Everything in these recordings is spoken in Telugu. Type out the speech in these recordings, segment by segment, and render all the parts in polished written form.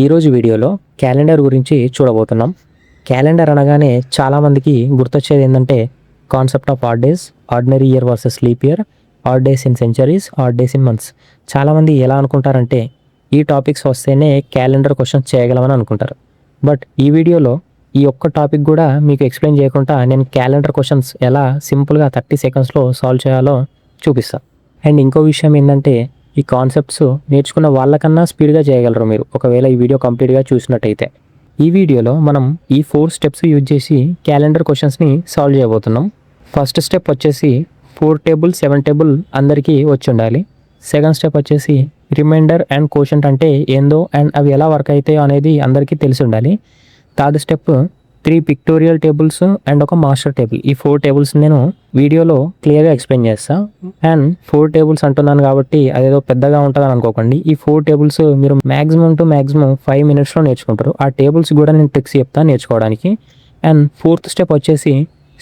ఈరోజు వీడియోలో క్యాలెండర్ గురించి చూడబోతున్నాం. క్యాలెండర్ అనగానే చాలామందికి గుర్తొచ్చేది ఏంటంటే concept of odd days, ordinary year versus leap year, odd days in centuries, odd days in months. చాలామంది ఎలా అనుకుంటారంటే ఈ టాపిక్స్ వస్తేనే క్యాలెండర్ క్వశ్చన్స్ చేయగలమని అనుకుంటారు. బట్ ఈ వీడియోలో ఈ ఒక్క టాపిక్ కూడా మీకు ఎక్స్ప్లెయిన్ చేయకుండా నేను క్యాలెండర్ క్వశ్చన్స్ ఎలా సింపుల్గా 30 సెకండ్స్లో సాల్వ్ చేయాలో చూపిస్తాను. అండ్ ఇంకో విషయం ఏంటంటే ఈ కాన్సెప్ట్స్ నేర్చుకున్న వాళ్ళకన్నా స్పీడ్గా చేయగలరు మీరు ఒకవేళ ఈ వీడియో కంప్లీట్గా చూసినట్టయితే. ఈ వీడియోలో మనం ఈ 4 స్టెప్స్ యూజ్ చేసి క్యాలెండర్ క్వశ్చన్స్ని సాల్వ్ చేయబోతున్నాం. ఫస్ట్ స్టెప్ వచ్చేసి 4 టేబుల్ 7 టేబుల్ అందరికీ వచ్చి ఉండాలి. సెకండ్ స్టెప్ వచ్చేసి రిమైండర్ అండ్ కోషంట్ అంటే ఏందో అండ్ అవి ఎలా వర్క్ అవుతాయో అనేది అందరికీ తెలిసి ఉండాలి. Third step 3 pictorial tables and ఒక మాస్టర్ టేబుల్. ఈ 4 టేబుల్స్ నేను వీడియోలో క్లియర్గా ఎక్స్ప్లెయిన్ చేస్తాను. అండ్ 4 టేబుల్స్ అంటున్నాను కాబట్టి అదేదో పెద్దగా ఉంటుందని అనుకోకండి. ఈ 4 టేబుల్స్ మీరు మ్యాక్సిమం 5 మినిట్స్లో నేర్చుకుంటారు. ఆ టేబుల్స్ కూడా నేను ట్రిక్స్ చెప్తాను నేర్చుకోవడానికి. అండ్ ఫోర్త్ స్టెప్ వచ్చేసి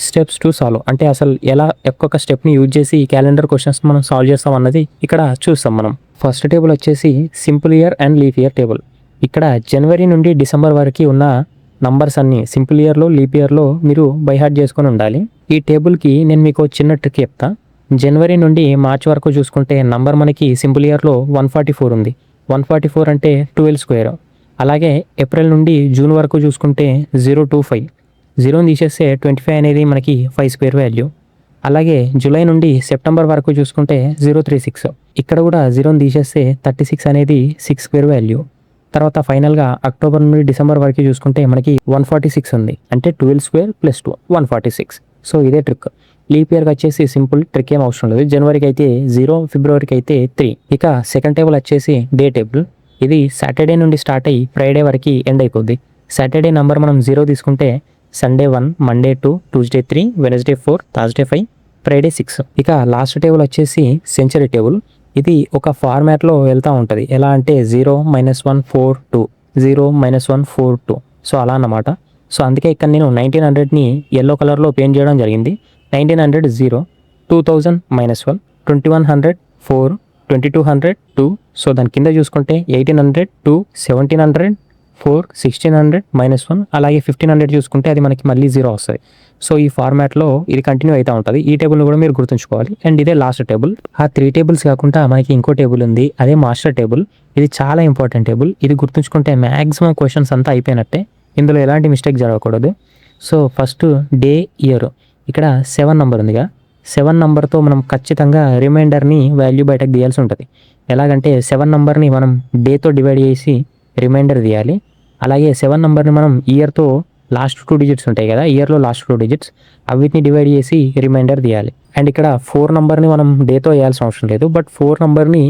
స్టెప్స్ టు సాల్వ్ అంటే అసలు ఎలా ఒక్కొక్క స్టెప్ని యూజ్ చేసి ఈ క్యాలెండర్ క్వశ్చన్స్ మనం సాల్వ్ చేస్తాం అన్నది ఇక్కడ చూస్తాం మనం. ఫస్ట్ టేబుల్ వచ్చేసి simple year and leap year table. ఇక్కడ జనవరి నుండి డిసెంబర్ వరకు ఉన్న నంబర్స్ అన్ని సింపుల్ ఇయర్లో లీప్ ఇయర్లో మీరు బైహార్ట్ చేసుకొని ఉండాలి. ఈ టేబుల్కి నేను మీకు చిన్న ట్రిక్ చెప్తా. జనవరి నుండి మార్చ్ వరకు చూసుకుంటే నంబర్ మనకి సింపుల్ ఇయర్లో 144 ఉంది. 144 అంటే 12 స్క్వేర్. అలాగే ఏప్రిల్ నుండి జూన్ వరకు చూసుకుంటే 025. 0ని తీసేస్తే 25 అనేది మనకి 5 స్క్వేర్ వాల్యూ. అలాగే జూలై నుండి సెప్టెంబర్ వరకు చూసుకుంటే 036. ఇక్కడ కూడా 0ని తీసేస్తే 36 అనేది 6 స్క్వేర్ వాల్యూ. తర్వాత ఫైనల్గా అక్టోబర్ నుండి డిసెంబర్ వరకు చూసుకుంటే మనకి 146 ఉంది. అంటే 12 స్క్వేర్ ప్లస్ 2 146. సో ఇదే ట్రిక్. లీప్ ఇయర్కి వచ్చేసి సింపుల్ ట్రిక్ ఏం అవసరం లేదు. జనవరికి అయితే 0, ఫిబ్రవరికి అయితే 3. ఇక సెకండ్ టేబుల్ వచ్చేసి డే టేబుల్. ఇది సాటర్డే నుండి స్టార్ట్ అయ్యి ఫ్రైడే వరకు ఎండ్ అయిపోద్ది. సాటర్డే నెంబర్ మనం 0 తీసుకుంటే Sunday 1, Monday 2, Tuesday 3, Wednesday 4, Thursday 5, Friday 6. ఇక లాస్ట్ టేబుల్ వచ్చేసి సెంచరీ టేబుల్. ఇది ఒక ఫార్మాట్లో వెళ్తూ ఉంటుంది. ఎలా అంటే 0, -1, 4, 2, 0, -1, 4, 2. సో అలా అన్నమాట. సో అందుకే ఇక్కడ నేను 1900ని ఎల్లో కలర్లో పెయింట్ చేయడం జరిగింది. 1900 0, 2000 -1, 2100 4, 2200 2. సో దాని కింద చూసుకుంటే 1800 2, 1700 4, 1600 -1, అలాగే 1500 చూసుకుంటే అది మనకి మళ్ళీ 0 వస్తుంది. సో ఈ ఫార్మాట్లో ఇది కంటిన్యూ అవుతూ ఉంటుంది. ఈ టేబుల్ని కూడా మీరు గుర్తుంచుకోవాలి. అండ్ ఇదే లాస్ట్ టేబుల్. ఆ 3 టేబుల్స్ కాకుండా మనకి ఇంకో టేబుల్ ఉంది, అదే మాస్టర్ టేబుల్. ఇది చాలా ఇంపార్టెంట్ టేబుల్. ఇది గుర్తుంచుకుంటే మ్యాక్సిమం క్వశ్చన్స్ అంతా అయిపోయినట్టే. ఇందులో ఎలాంటి మిస్టేక్ జరగకూడదు. So first day year. ఇక్కడ 7 నెంబర్ ఉందిగా, 7 నెంబర్తో మనం ఖచ్చితంగా రిమైండర్ని వాల్యూ బయటకు తీయాల్సి ఉంటుంది. ఎలాగంటే 7 నెంబర్ని మనం డేతో డివైడ్ చేసి రిమైండర్ తీయాలి. అలాగే 7 నెంబర్ని మనం ఇయర్తో లాస్ట్ 2 డిజిట్స్ ఉంటాయి కదా, ఇయర్లో లాస్ట్ 2 డిజిట్స్ అవిటిని డివైడ్ చేసి రిమైండర్ తీయాలి. అండ్ ఇక్కడ 4 నెంబర్ని మనం డేతో వేయాల్సిన అవసరం లేదు. బట్ 4 నెంబర్ని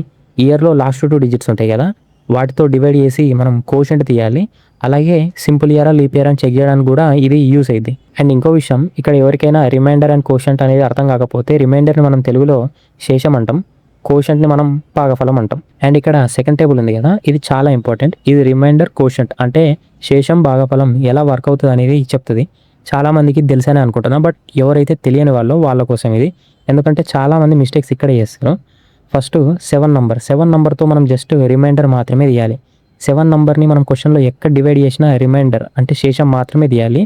ఇయర్లో లాస్ట్ 2 డిజిట్స్ ఉంటాయి కదా, వాటితో డివైడ్ చేసి మనం కోషెంట్ తీయాలి. అలాగే సింపుల్ ఇయరా లీప్ ఇయర్ అని చెక్ చేయడానికి కూడా ఇది యూస్ అయింది. అండ్ ఇంకో విషయం, ఇక్కడ ఎవరికైనా రిమైండర్ అండ్ కోషెంట్ అనేది అర్థం కాకపోతే రిమైండర్ని మనం తెలుగులో శేషం అంటాం, కోషెంట్ని మనం భాగఫలం అంటాం. అండ్ ఇక్కడ సెకండ్ టేబుల్ ఉంది కదా, ఇది చాలా ఇంపార్టెంట్. ఇది రిమైండర్ కోషెంట్ అంటే శేషం భాగఫలం ఎలా వర్క్ అవుతుంది అనేది చెప్తుంది. చాలామందికి తెలుసనే అనుకుంటున్నా, బట్ ఎవరైతే తెలియని వాళ్ళ కోసం ఇది. ఎందుకంటే చాలామంది మిస్టేక్స్ ఇక్కడ చేస్తారు. ఫస్ట్ 7 నెంబర్తో మనం జస్ట్ రిమైండర్ మాత్రమే తీయాలి. 7 నెంబర్ని మనం క్వశ్చన్లో ఎక్కడ డివైడ్ చేసినా రిమైండర్ అంటే శేషం మాత్రమే తీయాలి.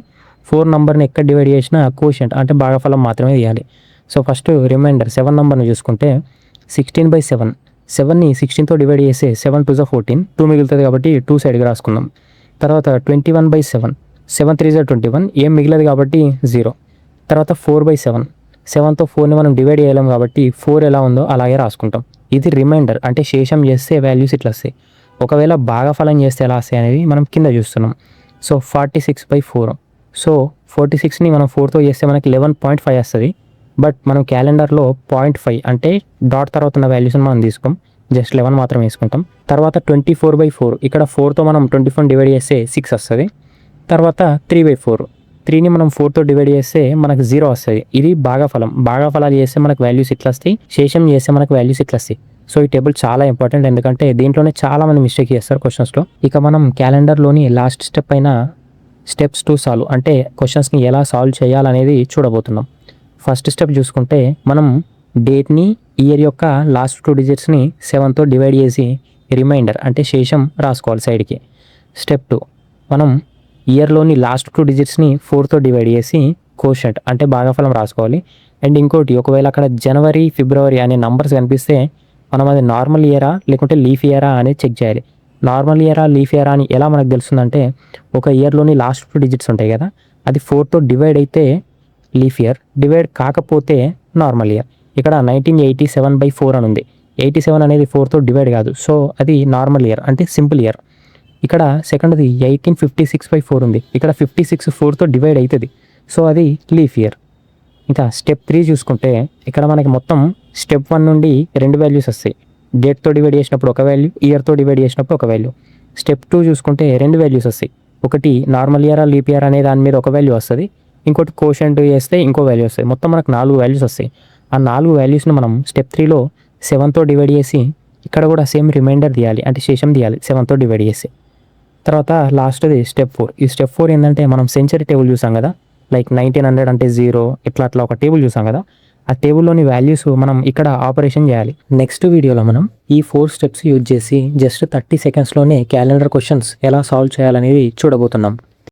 4 నెంబర్ని ఎక్కడ డివైడ్ చేసినా కోషెంట్ అంటే భాగఫలం మాత్రమే తీయాలి. సో ఫస్ట్ రిమైండర్ 7 నెంబర్ని చూసుకుంటే 16/7. 7ని 16తో డివైడ్ చేస్తే 7 2 14, 2 మిగులుతుంది కాబట్టి 2 సైడ్కి రాసుకుందాం. తర్వాత 21/7, 7 3 21, ఏం మిగిలేదు కాబట్టి 0. తర్వాత 4/7, 7తో 4ని మనం డివైడ్ చేయలేం కాబట్టి 4 ఎలా ఉందో అలాగే రాసుకుంటాం. ఇది రిమైండర్ అంటే శేషం చేస్తే వాల్యూస్ ఇట్లా వస్తాయి. ఒకవేళ భాగఫలం చేస్తే ఎలా వస్తాయి అనేది మనం కింద చూస్తున్నాం. సో 46/4. సో 46ని మనం 4తో చేస్తే మనకి 11.5 వస్తుంది. బట్ మనం క్యాలెండర్లో 0.5 అంటే డాట్ తర్వాత ఉన్న వాల్యూస్ని మనం తీసుకోం, జస్ట్ 11 మాత్రం వేసుకుంటాం. తర్వాత 24/4. ఇక్కడ 4తో మనం 24 డివైడ్ చేస్తే 6 వస్తుంది. తర్వాత 3/4. 3ని మనం 4తో డివైడ్ చేస్తే మనకు 0 వస్తుంది. ఇది భాగఫలం. భాగఫలాలు చేస్తే మనకు వాల్యూస్ ఇట్లా వస్తాయి, శేషం చేస్తే మనకు వాల్యూస్ ఇట్లా వస్తాయి. సో ఈ టేబుల్ చాలా ఇంపార్టెంట్, ఎందుకంటే దీంట్లోనే చాలా మంది మిస్టేక్ చేస్తారు క్వశ్చన్స్లో. ఇక మనం క్యాలెండర్లోని లాస్ట్ స్టెప్ అయిన స్టెప్స్ టు సాల్వ్ అంటే క్వశ్చన్స్ని ఎలా సాల్వ్ చేయాలనేది చూడబోతున్నాం. ఫస్ట్ స్టెప్ చూసుకుంటే మనం డేట్ని ఇయర్ యొక్క లాస్ట్ 2 డిజిట్స్ని 7తో డివైడ్ చేసి రిమైండర్ అంటే శేషం రాసుకోవాలి సైడ్కి. స్టెప్ 2 మనం ఇయర్లోని లాస్ట్ 2 డిజిట్స్ని 4తో డివైడ్ చేసి కోషంట్ అంటే భాగఫలం రాసుకోవాలి. అండ్ ఇంకోటి, ఒకవేళ అక్కడ జనవరి, ఫిబ్రవరి అనే నంబర్స్ కనిపిస్తే మనం అది నార్మల్ ఇయరా లేకుంటే లీఫ్ ఇయరా అనేది చెక్ చేయాలి. నార్మల్ ఇయరా, లీఫ్ ఇయరా అని ఎలా మనకు తెలుస్తుందంటే, ఒక ఇయర్లోని లాస్ట్ 2 డిజిట్స్ ఉంటాయి కదా, అది 4తో డివైడ్ అయితే లీఫ్ ఇయర్, డివైడ్ కాకపోతే నార్మల్ ఇయర్. ఇక్కడ 1987/4 అని ఉంది. 87 అనేది 4తో డివైడ్ కాదు, సో అది నార్మల్ ఇయర్ అంటే సింపుల్ ఇయర్. ఇక్కడ సెకండ్ది 1856/4 ఉంది. ఇక్కడ 56 4తో డివైడ్ అవుతుంది, సో అది లీఫ్ ఇయర్. ఇంకా స్టెప్ 3 చూసుకుంటే ఇక్కడ మనకి మొత్తం స్టెప్ 1 నుండి 2 వాల్యూస్ వస్తాయి. డేట్తో డివైడ్ చేసినప్పుడు ఒక వాల్యూ, ఇయర్తో డివైడ్ చేసినప్పుడు ఒక వాల్యూ. స్టెప్ 2 చూసుకుంటే 2 వాల్యూస్ వస్తాయి. ఒకటి నార్మల్ ఇయరా, లీప్ ఇయర్ అనే దాని మీద ఒక వాల్యూ వస్తుంది. ఇంకోటి కోషంట్ చేస్తే ఇంకో వాల్యూ వస్తుంది. మొత్తం మనకు 4 వాల్యూస్ వస్తాయి. ఆ 4 వాల్యూస్ని మనం స్టెప్ 3లో 7తో డివైడ్ చేసి ఇక్కడ కూడా సేమ్ రిమైండర్ తీయాలి, అంటే శేషం తీయాలి 7తో డివైడ్ చేసి. తర్వాత లాస్ట్ది స్టెప్ 4. ఈ స్టెప్ 4 ఏంటంటే, మనం సెంచరీ టేబుల్ చూసాం కదా, లైక్ 1900 అంటే 0, ఇట్లా ఒక టేబుల్ చూసాం కదా, ఆ టేబుల్లోని వాల్యూస్ మనం ఇక్కడ ఆపరేషన్ చేయాలి. నెక్స్ట్ వీడియోలో మనం ఈ 4 స్టెప్స్ యూజ్ చేసి జస్ట్ 30 సెకండ్స్లోనే క్యాలెండర్ క్వశ్చన్స్ ఎలా సాల్వ్ చేయాలనేది చూడబోతున్నాం.